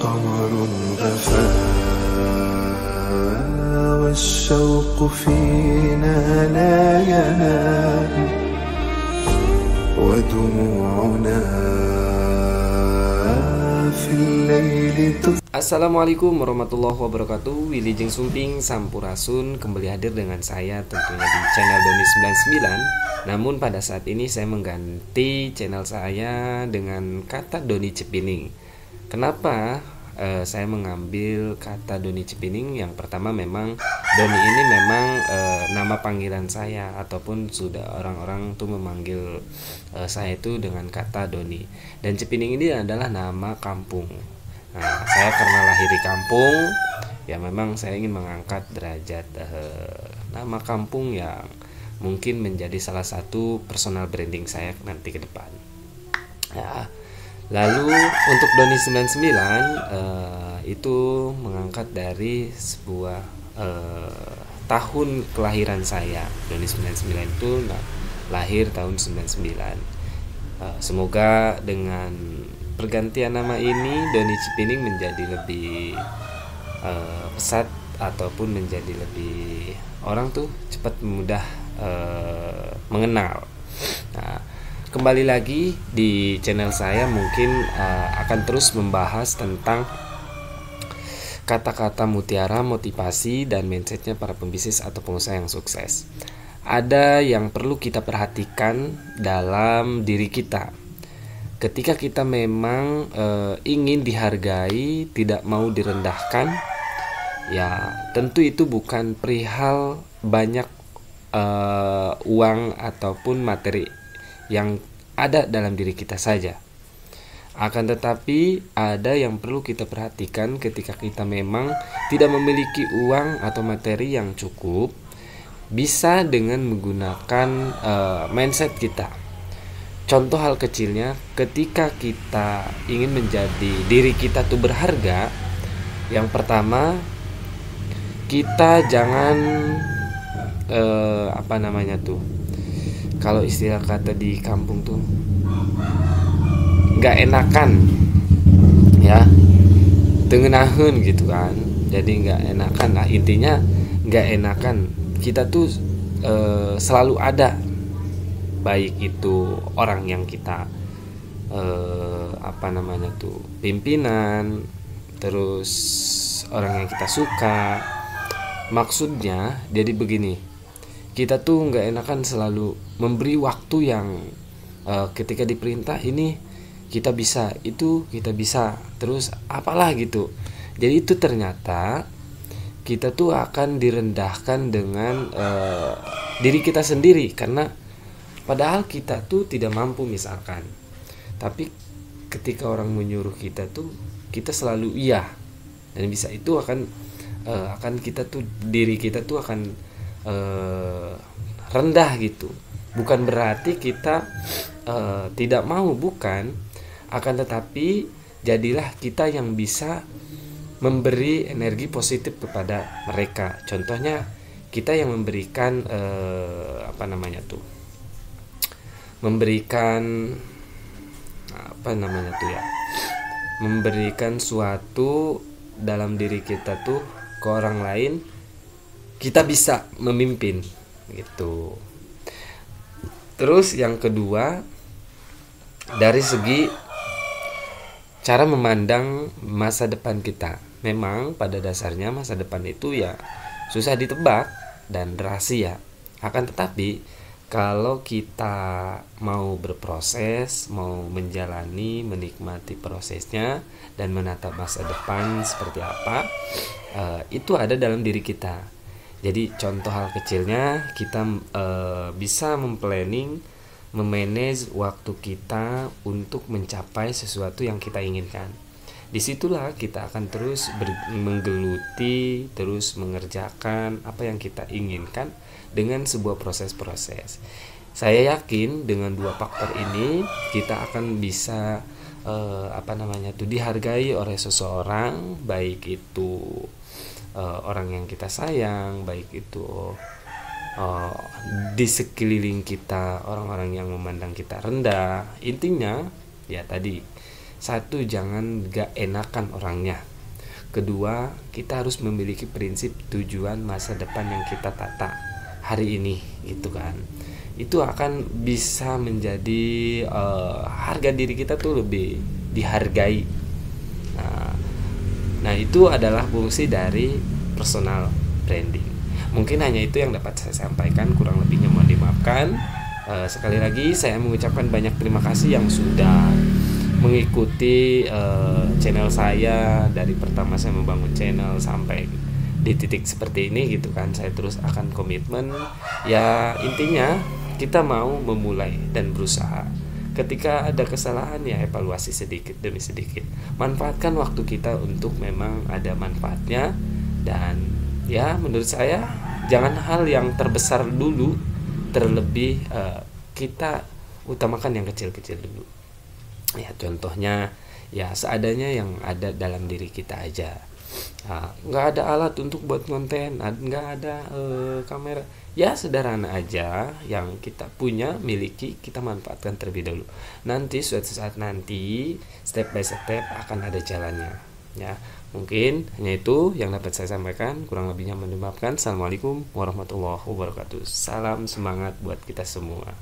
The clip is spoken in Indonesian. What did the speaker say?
قمر غفا والشوق فينا لا ينام ودموعنا في الليل Assalamualaikum warahmatullahi wabarakatuh. Wilujeng Sumping Sampurasun kembali hadir dengan saya tentunya di channel Doni 99. Namun pada saat ini saya mengganti channel saya dengan kata Doni Cipining. Kenapa saya mengambil kata Doni Cipining? Yang pertama memang Doni ini memang nama panggilan saya, ataupun sudah orang-orang tuh memanggil saya itu dengan kata Doni. Dan Cipining ini adalah nama kampung. Nah, saya karena lahir di kampung, ya memang saya ingin mengangkat derajat nama kampung yang mungkin menjadi salah satu personal branding saya nanti ke depan. Ya, lalu untuk Doni 99 itu mengangkat dari sebuah tahun kelahiran saya. Doni 99 itu lahir tahun 99. Semoga dengan pergantian nama ini Doni Cipining menjadi lebih pesat, ataupun menjadi lebih orang tuh cepat mudah mengenal. Nah, kembali lagi di channel saya mungkin akan terus membahas tentang kata-kata mutiara motivasi dan mindsetnya para pembisnis atau pengusaha yang sukses. Ada yang perlu kita perhatikan dalam diri kita. Ketika kita memang ingin dihargai, tidak mau direndahkan, ya tentu itu bukan perihal banyak uang ataupun materi yang ada dalam diri kita saja. Akan tetapi ada yang perlu kita perhatikan ketika kita memang tidak memiliki uang atau materi yang cukup, bisa dengan menggunakan mindset kita. Contoh hal kecilnya, ketika kita ingin menjadi diri kita tuh berharga, yang pertama kita jangan kalau istilah kata di kampung tuh nggak enakan, ya tengenahan gitu kan. Jadi nggak enakan lah, intinya nggak enakan. Kita tuh selalu ada, baik itu orang yang kita pimpinan, terus orang yang kita suka. Maksudnya jadi begini, kita tuh nggak enakan selalu memberi waktu yang ketika diperintah ini kita bisa, itu kita bisa, terus apalah gitu. Jadi itu ternyata kita tuh akan direndahkan dengan diri kita sendiri, karena padahal kita tuh tidak mampu misalkan. Tapi ketika orang menyuruh kita tuh kita selalu iya, dan bisa itu akan kita tuh, diri kita tuh akan rendah gitu. Bukan berarti kita tidak mau, bukan. Akan tetapi jadilah kita yang bisa memberi energi positif kepada mereka. Contohnya kita yang memberikan memberikan suatu dalam diri kita tuh ke orang lain, kita bisa memimpin gitu. Terus yang kedua, dari segi cara memandang masa depan kita. Memang pada dasarnya masa depan itu ya susah ditebak dan rahasia. Akan tetapi kalau kita mau berproses, mau menjalani, menikmati prosesnya, dan menatap masa depan seperti apa, itu ada dalam diri kita. Jadi contoh hal kecilnya, kita bisa memplanning, memanage waktu kita untuk mencapai sesuatu yang kita inginkan. Disitulah kita akan terus menggeluti, terus mengerjakan apa yang kita inginkan dengan sebuah proses-proses. Saya yakin dengan dua faktor ini kita akan bisa dihargai oleh seseorang, baik itu orang yang kita sayang, baik itu di sekeliling kita orang-orang yang memandang kita rendah. Intinya ya tadi Satu, jangan gak enakan orangnya. Kedua, kita harus memiliki prinsip tujuan masa depan yang kita tata hari ini, gitu kan. Itu akan bisa menjadi harga diri kita tuh lebih dihargai. Nah, itu adalah fungsi dari personal branding. Mungkin hanya itu yang dapat saya sampaikan, kurang lebihnya mohon dimaafkan. Sekali lagi saya mengucapkan banyak terima kasih yang sudah mengikuti channel saya dari pertama saya membangun channel sampai di titik seperti ini, gitu kan. Saya terus akan komitmen. Ya, intinya kita mau memulai dan berusaha. Ketika ada kesalahan, ya evaluasi sedikit demi sedikit. Manfaatkan waktu kita untuk memang ada manfaatnya. Dan ya menurut saya jangan hal yang terbesar dulu, terlebih kita utamakan yang kecil-kecil dulu. Ya contohnya ya seadanya yang ada dalam diri kita aja. Nggak ada alat untuk buat konten, nggak ada kamera, ya sederhana aja yang kita punya, miliki, kita manfaatkan terlebih dahulu. Nanti suatu saat nanti step by step akan ada jalannya. Ya mungkin hanya itu yang dapat saya sampaikan, kurang lebihnya mohon dimaafkan. Assalamualaikum warahmatullahi wabarakatuh. Salam semangat buat kita semua.